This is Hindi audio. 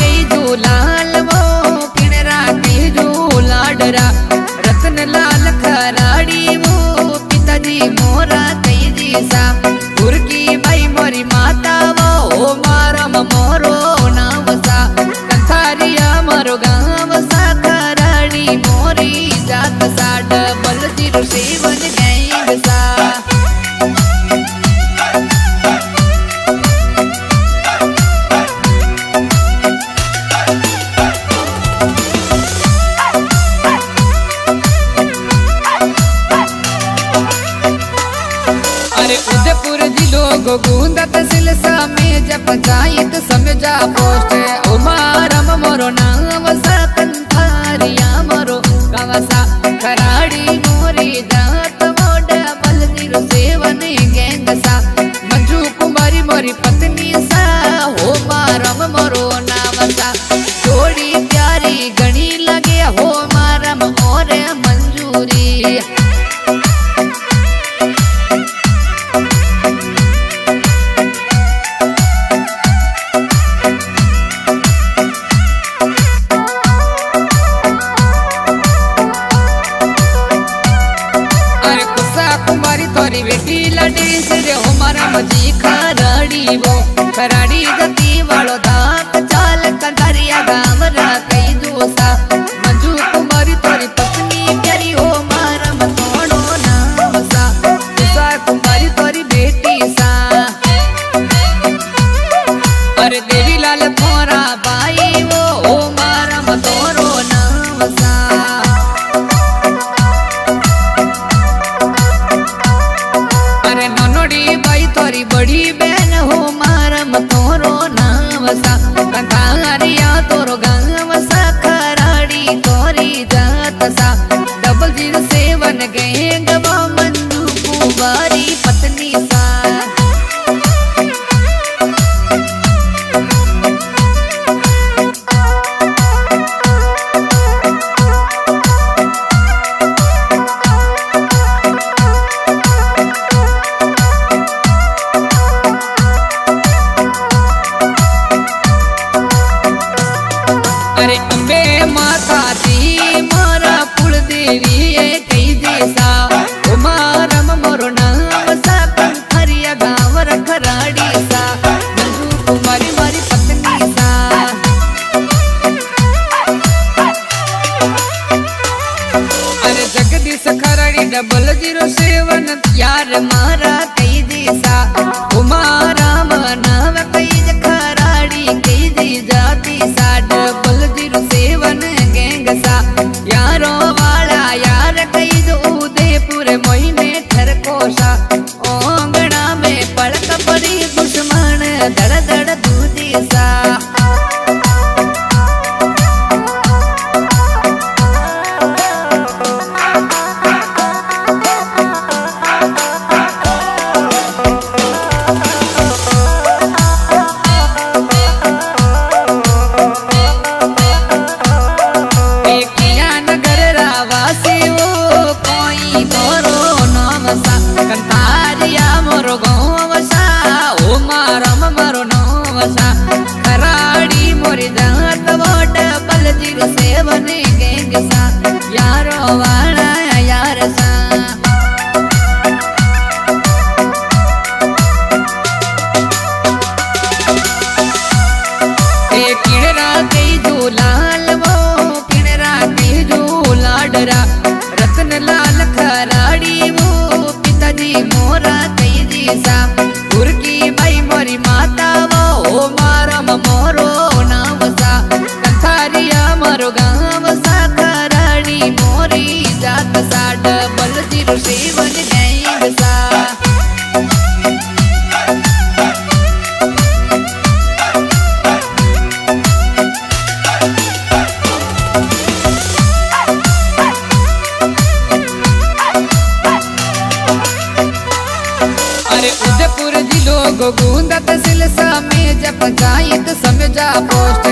कई जो लाल वो किणरा कई जो लाडरा रतन लाल खराड़ी वो पिताजी मोरा कई जी सा गुरकी बाई मोरी माता वो मारम मोरो नाम सा कंथारिया मारो गाँव सा खराड़ी मोरी जात सा डबल जीरो सेवन गैंग सा। उदयपुर जिलो गोगुंदा तहसील में जब पंचायत समझा पोस्ट उमारम मोरो नाम सा कंथारिया मोरो गावसा खराड़ी मोरी जात मोड़ा बल जीरो सेवन गैंग सा मंजू कुमारी मोरी पत्नी सा हो मारम मोरो नाम सा जोड़ी प्यारी गणी लगे हो मारम और मंजूरी। तोरी बेटी लड़ी से हमारा मजी खराड़ी वो खराड़ी गति वालो दाक चाल कंधारिया गाँव कई दोसा मंजू कुमारी तोरी पत्नी प्यारी हो मारा मतोड़ो नाम सा तुसा कुमारी तोरी बेटी सा अरे देवी लाल थोरा बाई वो हो मारा मतोड़ो नाम सा। तोरी बड़ी बहन हो मारम तोरो नाम सा कंधारिया तोरो गाँव सा खराड़ी तोरी जात सा डबल जीरो सेवन गैंग वो मंजू कुमारी पत्नी सा। अरे अम्बे माता दी मारा कुल देवी कई देसा उमारम मोरो नाम सा कंथारिया गाँव खराड़ी सा मंजू कुमारी मारी पत्नी सा। अरे Jagdish Kharadi double zero seven यार मारा कई देसा उमाराम नाम कई खराड़ी कई दी जाती सा डबल जीरो सेवन गैंग सा यारो वाला यार कई दो उदयपुर मोहिने ठरकोशा ओंगना में पड़क पड़ी दुश्मन दड़ दड़ दूधी सा। खराड़ी मोरी जात वोट बल जीरो सेवन गैंग सा यारो वाला यार सा। किणरा कई जो लाल वो किणरा कई जो लाडरा रतन लाल खराड़ी वो पिताजी मोरा कई जी सा गुरकी बाई मोरी माता वो मारम मोरो नाम सा कंथारिया मारो गाँव सा खराड़ी मोरी जात सा डबल जीरो सेवन गैंग सा। अरे उदयपुर जिलो गोगुंदा तहसील में जब पंचायत समझा पोस्ट